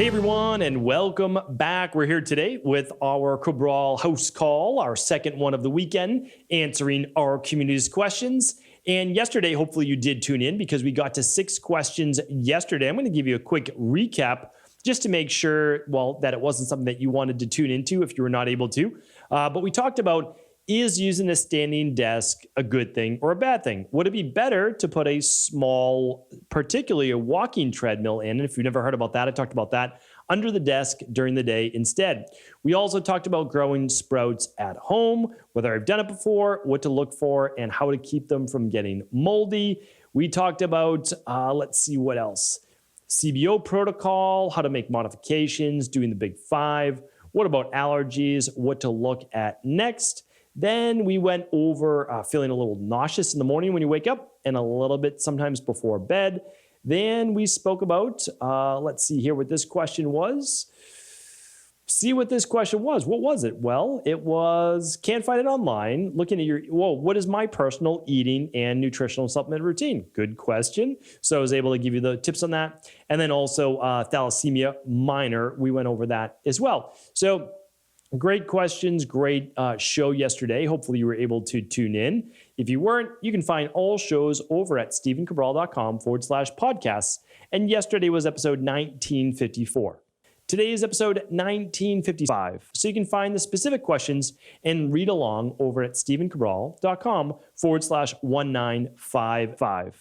Hey everyone, and welcome back. We're here today with our Cabral HouseCall, our second one of the weekend, answering our community's questions. And yesterday, hopefully you did tune in because we got to 6 questions yesterday. I'm going to give you a quick recap just to make sure, well, that it wasn't something that you wanted to tune into if you were not able to. But we talked about, is using a standing desk a good thing or a bad thing? Would it be better to put a small, particularly a walking treadmill in? And if you've never heard about that, I talked about that under the desk during the day instead. We also talked about growing sprouts at home, whether I've done it before, what to look for, and how to keep them from getting moldy. We talked about, let's see what else. CBO protocol, how to make modifications, doing the big 5. What about allergies? What to look at next? Then we went over feeling a little nauseous in the morning when you wake up and a little bit sometimes before bed. Then we spoke about, let's see here what this question was. What was it? Well, it was, can't find it online. Looking at what is my personal eating and nutritional supplement routine? Good question. So I was able to give you the tips on that. And then also thalassemia minor, we went over that as well. So great questions, great show yesterday. Hopefully you were able to tune in. If you weren't, you can find all shows over at stevencabral.com/podcasts. And yesterday was episode 1954. Today is episode 1955. So you can find the specific questions and read along over at stevencabral.com/1955.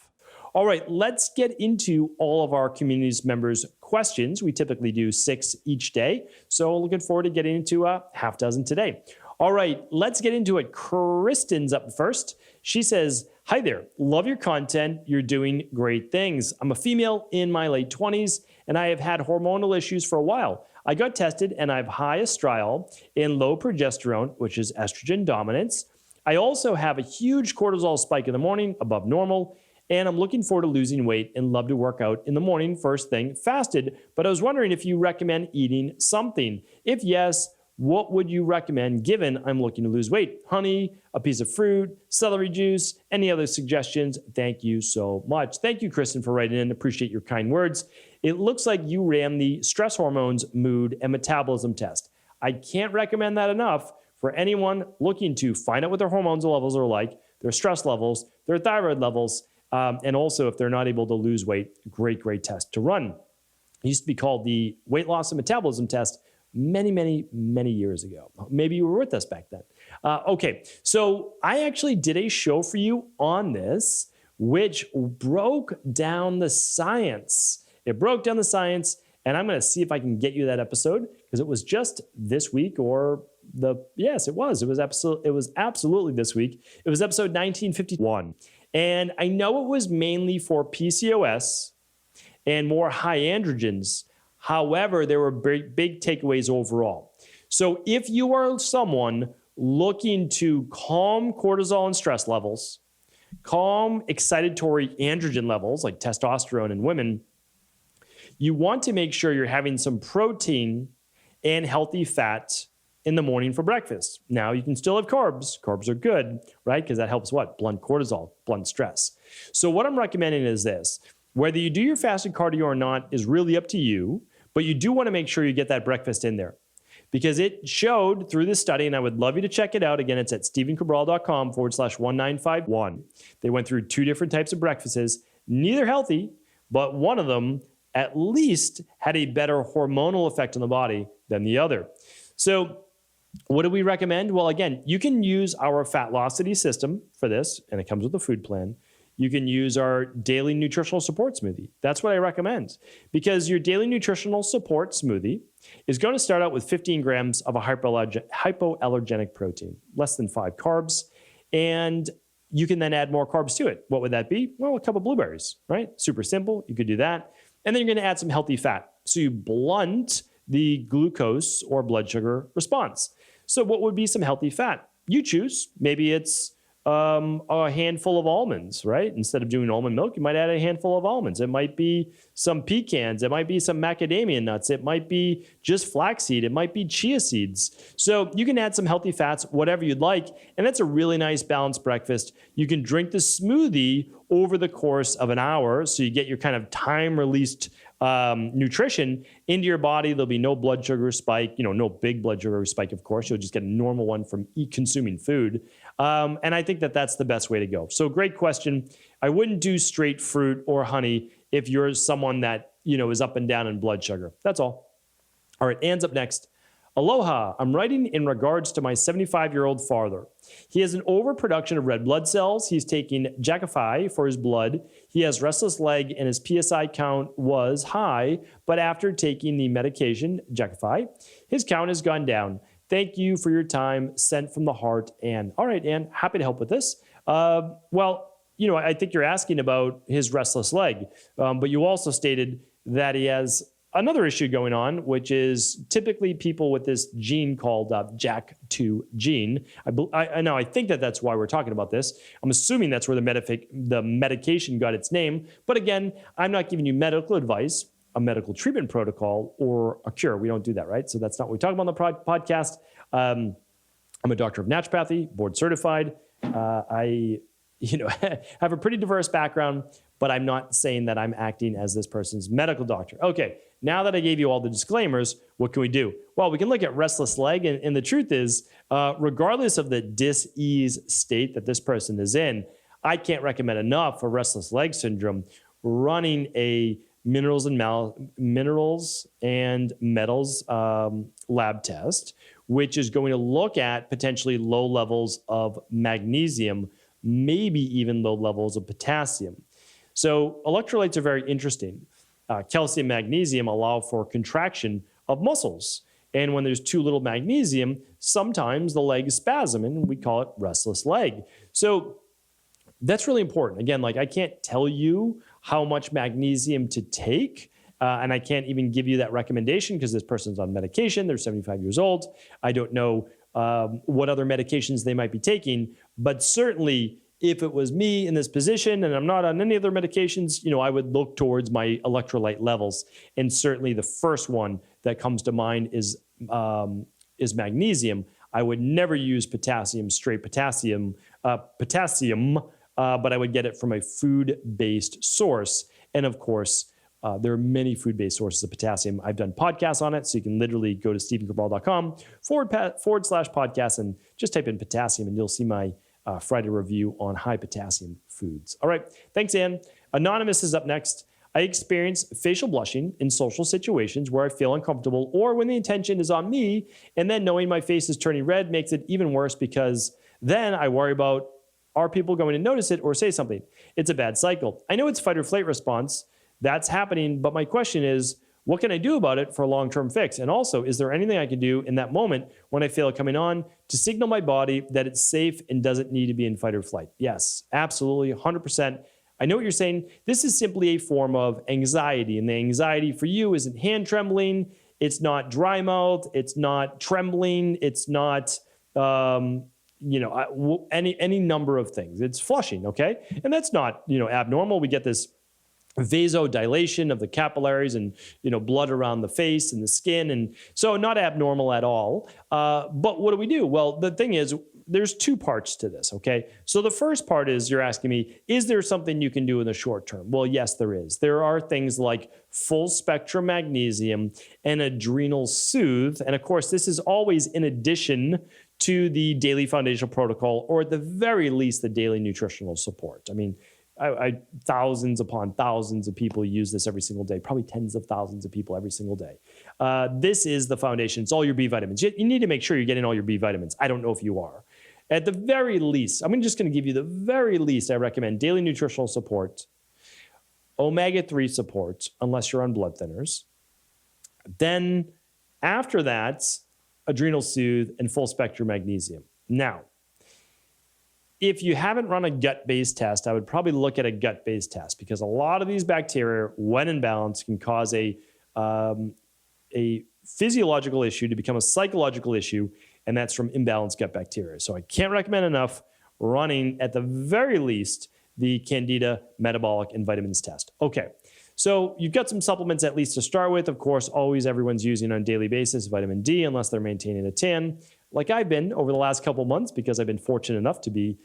All right, let's get into all of our community's members' questions. We typically do 6 each day, so looking forward to getting into a half dozen today. All right, let's get into it. Kristen's up first. She says, hi there, love your content. You're doing great things. I'm a female in my late 20s, and I have had hormonal issues for a while. I got tested, and I have high estriol and low progesterone, which is estrogen dominance. I also have a huge cortisol spike in the morning above normal, and I'm looking forward to losing weight and love to work out in the morning first thing fasted. But I was wondering if you recommend eating something. If yes, what would you recommend given I'm looking to lose weight? Honey, a piece of fruit, celery juice, any other suggestions? Thank you so much. Thank you, Kristen, for writing in. Appreciate your kind words. It looks like you ran the stress hormones, mood, and metabolism test. I can't recommend that enough for anyone looking to find out what their hormones levels are like, their stress levels, their thyroid levels, and also, if they're not able to lose weight, great test to run. It used to be called the weight loss and metabolism test many years ago. Maybe you were with us back then. Okay, so I actually did a show for you on this, which broke down the science. It broke down the science, and I'm going to see if I can get you that episode because it was just this week yes, it was. It was absolutely this week. It was episode 1951. And I know it was mainly for PCOS and more high androgens. However, there were big takeaways overall. So if you are someone looking to calm cortisol and stress levels, calm excitatory androgen levels like testosterone in women, you want to make sure you're having some protein and healthy fat in the morning for breakfast. Now, you can still have carbs. Carbs are good, right? Because that helps what? Blunt cortisol, blunt stress. So what I'm recommending is this. Whether you do your fasted cardio or not is really up to you, but you do want to make sure you get that breakfast in there. Because it showed through this study, and I would love you to check it out. Again, it's at stevencabral.com/1951. They went through 2 different types of breakfasts, neither healthy, but one of them at least had a better hormonal effect on the body than the other. So what do we recommend? Well, again, you can use our Fatlocity system for this, and it comes with a food plan. You can use our daily nutritional support smoothie. That's what I recommend because your daily nutritional support smoothie is going to start out with 15 grams of a hypoallergenic protein, less than 5 carbs, and you can then add more carbs to it. What would that be? Well, a couple of blueberries, right? Super simple. You could do that. And then you're going to add some healthy fat. So you blunt the glucose or blood sugar response. So what would be some healthy fat? You choose. Maybe it's a handful of almonds, right? Instead of doing almond milk, you might add a handful of almonds. It might be some pecans. It might be some macadamia nuts. It might be just flaxseed. It might be chia seeds. So you can add some healthy fats, whatever you'd like. And that's a really nice balanced breakfast. You can drink the smoothie over the course of an hour. So you get your kind of time-released nutrition into your body. There'll be no blood sugar spike, no big blood sugar spike, of course. You'll just get a normal one from consuming food. And I think that that's the best way to go. So great question. I wouldn't do straight fruit or honey if you're someone that, is up and down in blood sugar. That's all. All right, Anne's up next. Aloha, I'm writing in regards to my 75-year-old father. He has an overproduction of red blood cells. He's taking Jakafi for his blood. He has restless leg and his PSI count was high, but after taking the medication, Jakafi, his count has gone down. Thank you for your time. Sent from the heart, Anne. All right, Anne, happy to help with this. I think you're asking about his restless leg, but you also stated that he has another issue going on, which is typically people with this gene called JAK2 gene. I think that's why we're talking about this. I'm assuming that's where the medication got its name. But again, I'm not giving you medical advice, a medical treatment protocol, or a cure. We don't do that, right? So that's not what we talk about on the podcast. I'm a doctor of naturopathy, board certified. I have a pretty diverse background, but I'm not saying that I'm acting as this person's medical doctor. Okay, now that I gave you all the disclaimers, what can we do? Well, we can look at restless leg, and the truth is, regardless of the dis-ease state that this person is in, I can't recommend enough for restless leg syndrome running a minerals and metals lab test, which is going to look at potentially low levels of magnesium, maybe even low levels of potassium. So electrolytes are very interesting. Calcium, magnesium allow for contraction of muscles. And when there's too little magnesium, sometimes the leg spasm, and we call it restless leg. So that's really important. Again, I can't tell you how much magnesium to take, and I can't even give you that recommendation because this person's on medication. They're 75 years old. I don't know what other medications they might be taking, but certainly if it was me in this position and I'm not on any other medications, I would look towards my electrolyte levels. And certainly the first one that comes to mind is magnesium. I would never use straight potassium, but I would get it from a food-based source. And of course, there are many food-based sources of potassium. I've done podcasts on it, so you can literally go to stephencabral.com/podcast and just type in potassium, and you'll see my Friday review on high potassium foods. All right, thanks, Anne. Anonymous is up next. I experience facial blushing in social situations where I feel uncomfortable or when the intention is on me, and then knowing my face is turning red makes it even worse because then I worry about, are people going to notice it or say something? It's a bad cycle. I know it's fight or flight response. That's happening, but my question is, what can I do about it for a long-term fix? And also, is there anything I can do in that moment when I feel it coming on to signal my body that it's safe and doesn't need to be in fight or flight? Yes, absolutely, 100%. I know what you're saying. This is simply a form of anxiety, and the anxiety for you isn't hand trembling. It's not dry mouth. It's not trembling. It's not any number of things. It's flushing, okay? And that's not abnormal. We get this vasodilation of the capillaries and blood around the face and the skin, and so not abnormal at all. But what do we do? Well, the thing is, there's two parts to this, okay? So the first part is you're asking me, is there something you can do in the short term? Well, yes, there is. There are things like full spectrum magnesium and adrenal soothe, and of course, this is always in addition to the daily foundational protocol, or at the very least, the daily nutritional support. I mean, thousands upon thousands of people use this every single day, probably tens of thousands of people every single day. This is the foundation. It's all your B vitamins. You need to make sure you're getting all your B vitamins. I don't know if you are. At the very least, I'm just going to give you the very least, I recommend daily nutritional support, omega-3 support, unless you're on blood thinners. Then after that, adrenal soothe and full spectrum magnesium. Now, if you haven't run a gut-based test, I would probably look at a gut-based test because a lot of these bacteria, when in balance, can cause a physiological issue to become a psychological issue, and that's from imbalanced gut bacteria. So I can't recommend enough running, at the very least, the Candida metabolic and vitamins test. Okay, so you've got some supplements at least to start with. Of course, always everyone's using on a daily basis vitamin D, unless they're maintaining a tan, like I've been over the last couple months because I've been fortunate enough to be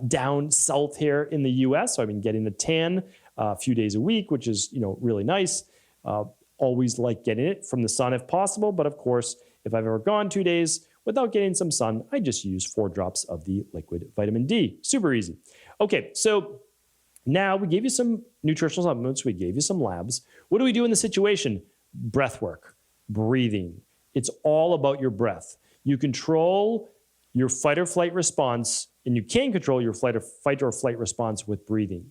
down south here in the US. So I've been getting a tan a few days a week, which is really nice. Always like getting it from the sun if possible. But of course, if I've ever gone 2 days without getting some sun, I just use 4 drops of the liquid vitamin D. Super easy. Okay, so now we gave you some nutritional supplements. We gave you some labs. What do we do in the situation? Breath work, breathing. It's all about your breath. You control your fight or flight response, and you can control your fight or flight response with breathing.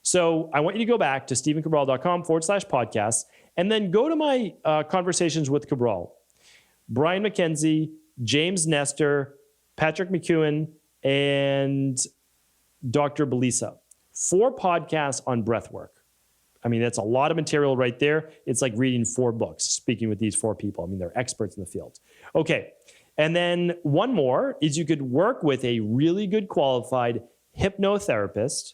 So I want you to go back to stephencabral.com/podcast and then go to my conversations with Cabral. Brian McKenzie, James Nestor, Patrick McEwen, and Dr. Belisa. 4 podcasts on breath work. I mean, that's a lot of material right there. It's like reading 4 books, speaking with these 4 people. I mean, they're experts in the field. Okay. And then one more is you could work with a really good qualified hypnotherapist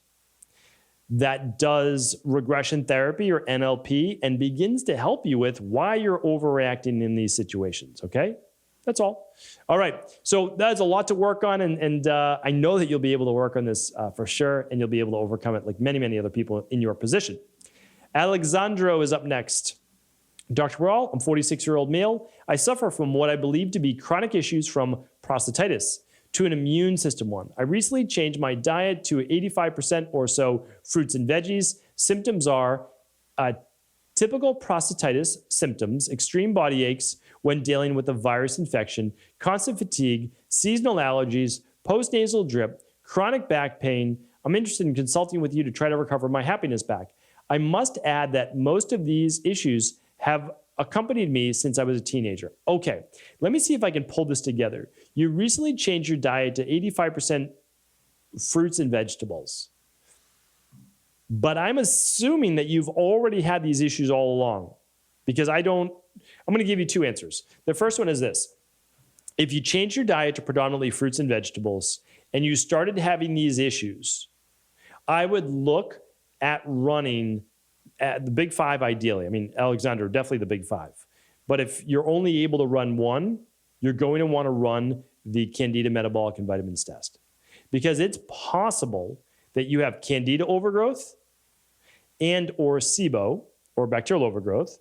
that does regression therapy or NLP and begins to help you with why you're overreacting in these situations, okay? That's all. All right, so that's a lot to work on, and I know that you'll be able to work on this for sure, and you'll be able to overcome it like many, many other people in your position. Alexandro is up next. Dr. Cabral, I'm a 46-year-old male. I suffer from what I believe to be chronic issues from prostatitis to an immune system one. I recently changed my diet to 85% or so fruits and veggies. Symptoms are typical prostatitis symptoms, extreme body aches when dealing with a virus infection, constant fatigue, seasonal allergies, postnasal drip, chronic back pain. I'm interested in consulting with you to try to recover my happiness back. I must add that most of these issues have accompanied me since I was a teenager. Okay, let me see if I can pull this together. You recently changed your diet to 85% fruits and vegetables. But I'm assuming that you've already had these issues all along, because I'm going to give you 2 answers. The first one is this. If you change your diet to predominantly fruits and vegetables and you started having these issues, I would look at running at the big 5 ideally. I mean, Alexander, definitely the big 5. But if you're only able to run one, you're going to want to run the Candida metabolic and vitamins test, because it's possible that you have Candida overgrowth and or SIBO, or bacterial overgrowth,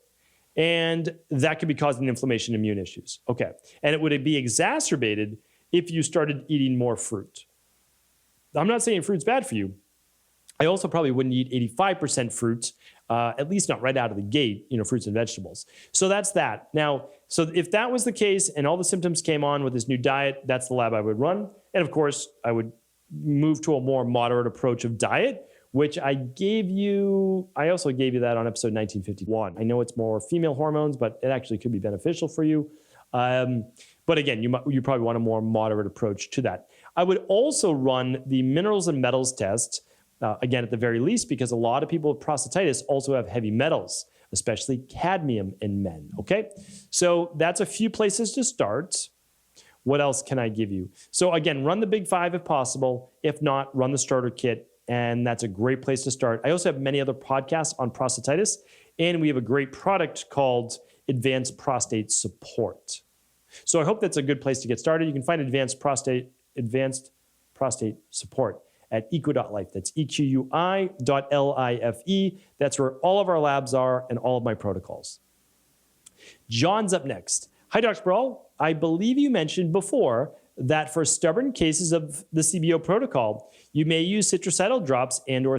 and that could be causing inflammation and immune issues. Okay, and it would be exacerbated if you started eating more fruit. I'm not saying fruit's bad for you. I also probably wouldn't eat 85% fruit, at least not right out of the gate, fruits and vegetables. So that's that. Now, so if that was the case and all the symptoms came on with this new diet, that's the lab I would run. And of course, I would move to a more moderate approach of diet, which I also gave you that on episode 1951. I know it's more female hormones, but it actually could be beneficial for you. But again, you probably want a more moderate approach to that. I would also run the minerals and metals test, again, at the very least, because a lot of people with prostatitis also have heavy metals, especially cadmium in men, okay? So that's a few places to start. What else can I give you? So again, run the big 5 if possible. If not, run the starter kit, and that's a great place to start. I also have many other podcasts on prostatitis, and we have a great product called Advanced Prostate Support. So I hope that's a good place to get started. You can find Advanced Prostate Support at equi.life. That's equi.life. That's where all of our labs are and all of my protocols. John's up next. Hi, Dr. Cabral. I believe you mentioned before that for stubborn cases of the CBO protocol, you may use citricidal drops and or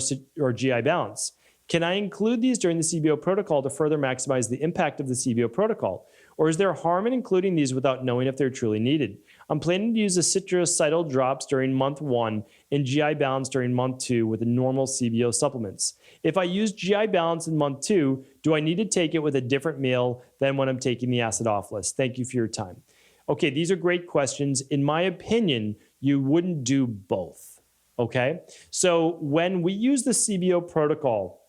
GI balance. Can I include these during the CBO protocol to further maximize the impact of the CBO protocol? Or is there harm in including these without knowing if they're truly needed? I'm planning to use the citricidal drops during month 1 and GI balance during month 2 with the normal CBO supplements. If I use GI balance in month 2, do I need to take it with a different meal than when I'm taking the acidophilus? Thank you for your time. Okay, these are great questions. In my opinion, you wouldn't do both, okay? So when we use the CBO protocol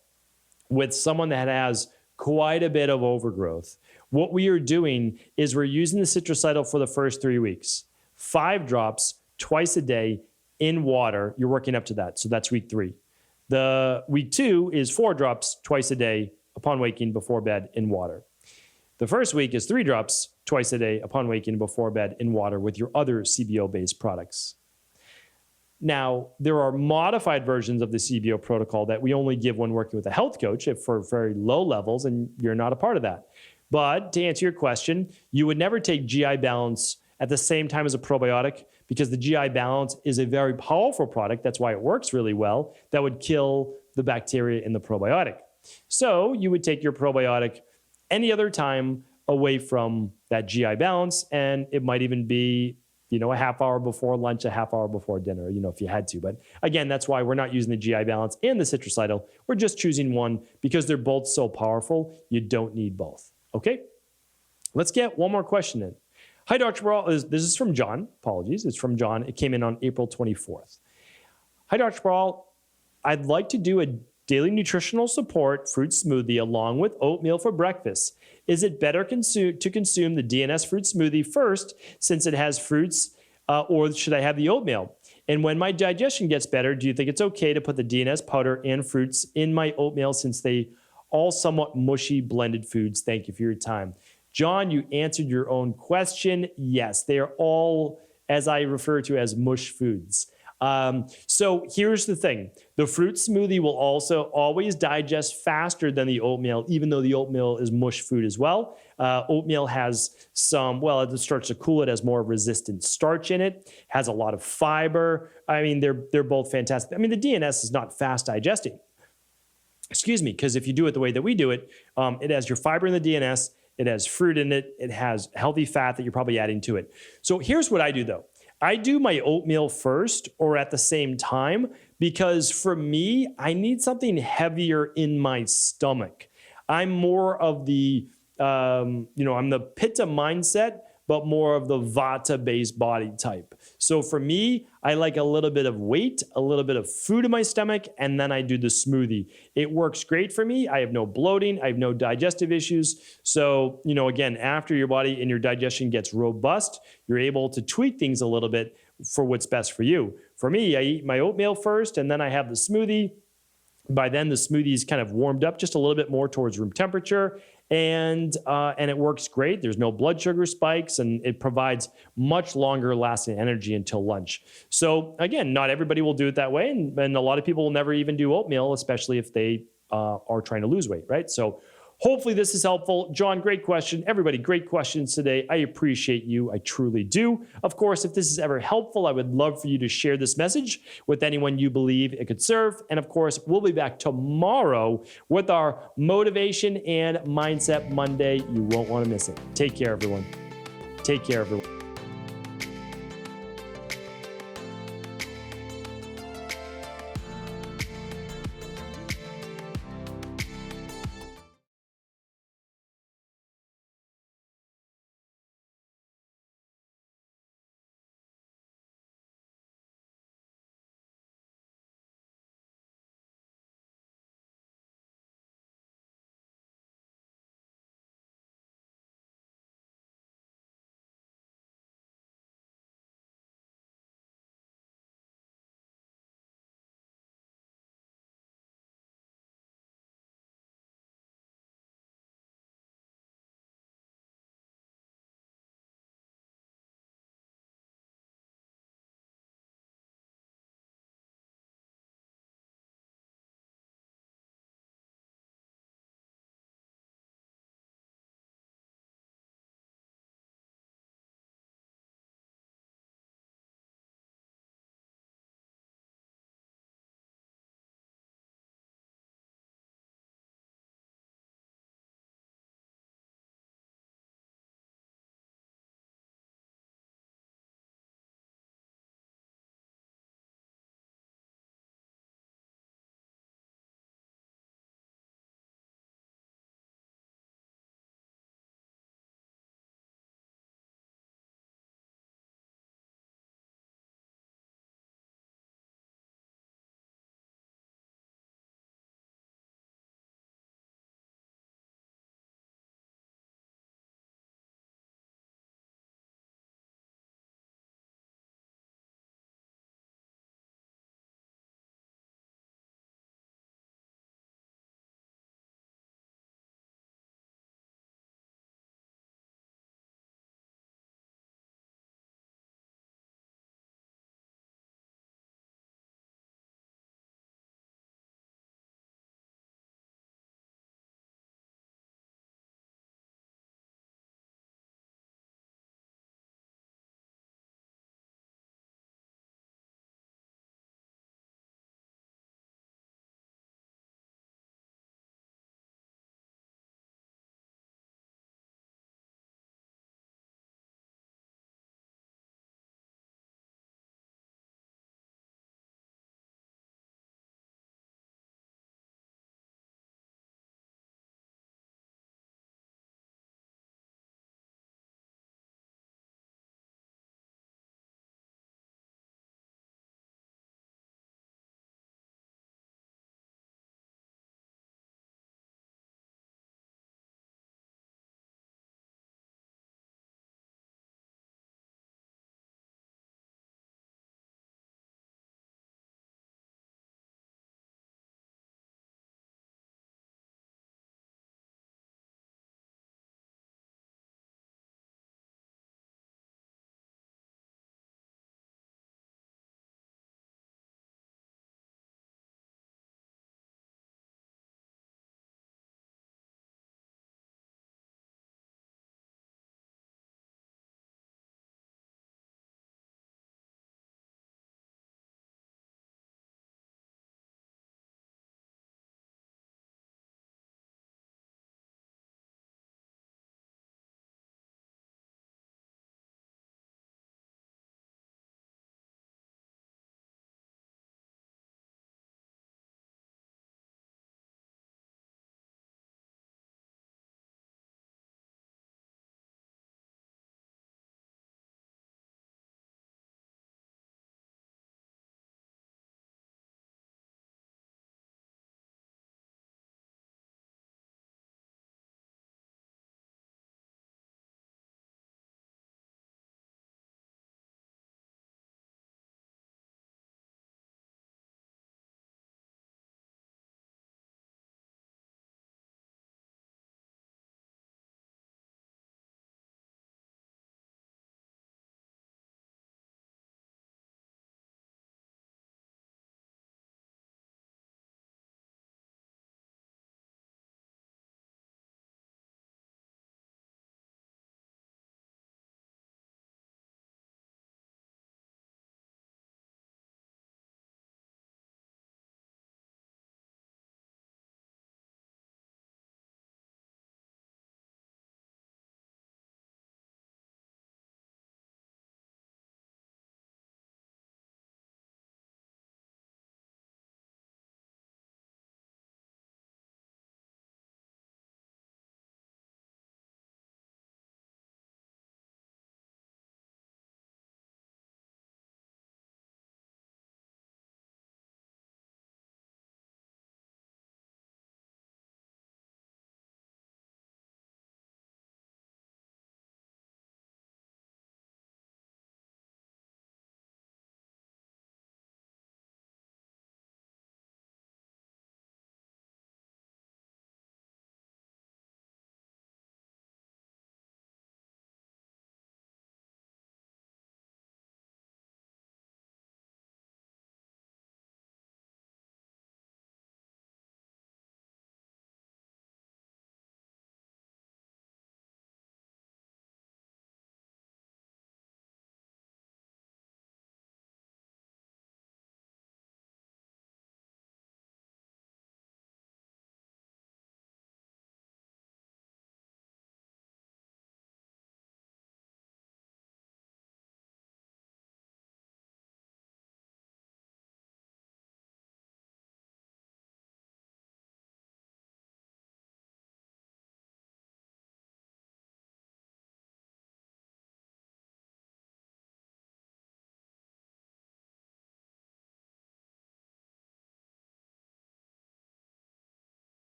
with someone that has quite a bit of overgrowth, what we are doing is we're using the citricidal for the first 3 weeks. 5 drops twice a day in water. You're working up to that, so that's week 3. The week 2 is 4 drops twice a day upon waking before bed in water. The first week is 3 drops twice a day upon waking before bed in water with your other CBO-based products. Now, there are modified versions of the CBO protocol that we only give when working with a health coach for very low levels, and you're not a part of that. But to answer your question, you would never take GI Balance at the same time as a probiotic, because the GI Balance is a very powerful product. That's why it works really well. That would kill the bacteria in the probiotic. So you would take your probiotic any other time away from that GI Balance, and it might even be, a half hour before lunch, a half hour before dinner, if you had to. But again, that's why we're not using the GI Balance and the Citricidal. We're just choosing one because they're both so powerful. You don't need both. Okay? Let's get one more question in. Hi, Dr. Cabral. This is from John. Apologies. It's from John. It came in on April 24th. Hi, Dr. Cabral. I'd like to do a daily nutritional support fruit smoothie along with oatmeal for breakfast. Is it better to consume the DNS fruit smoothie first since it has fruits, or should I have the oatmeal? And when my digestion gets better, do you think it's okay to put the DNS powder and fruits in my oatmeal since they all somewhat mushy blended foods? Thank you for your time. John, you answered your own question. Yes, they are all, as I refer to as mush foods. So here's the thing. The fruit smoothie will also always digest faster than the oatmeal, even though the oatmeal is mush food as well. Oatmeal has some, well, it starts to cool. It has more resistant starch in it, has a lot of fiber. I mean, they're both fantastic. I mean, the DNS is not fast digesting. Excuse me, because if you do it the way that we do it, it has your fiber in the DNS, it has fruit in it, it has healthy fat that you're probably adding to it. So here's what I do though. I do my oatmeal first or at the same time because for me, I need something heavier in my stomach. I'm more of the, I'm the Pitta mindset, but more of the Vata-based body type. So for me, I like a little bit of weight, a little bit of food in my stomach, and then I do the smoothie. It works great for me. I have no bloating. I have no digestive issues. So, again, after your body and your digestion gets robust, you're able to tweak things a little bit for what's best for you. For me, I eat my oatmeal first, and then I have the smoothie. By then, the smoothie is kind of warmed up just a little bit more towards room temperature, and it works great. There's no blood sugar spikes, and it provides much longer lasting energy until lunch. So again, not everybody will do it that way, and a lot of people will never even do oatmeal, especially if they are trying to lose weight, right? So hopefully this is helpful. John, great question. Everybody, great questions today. I appreciate you. I truly do. Of course, if this is ever helpful, I would love for you to share this message with anyone you believe it could serve. And of course, we'll be back tomorrow with our Motivation and Mindset Monday. You won't want to miss it. Take care, everyone. Take care, everyone.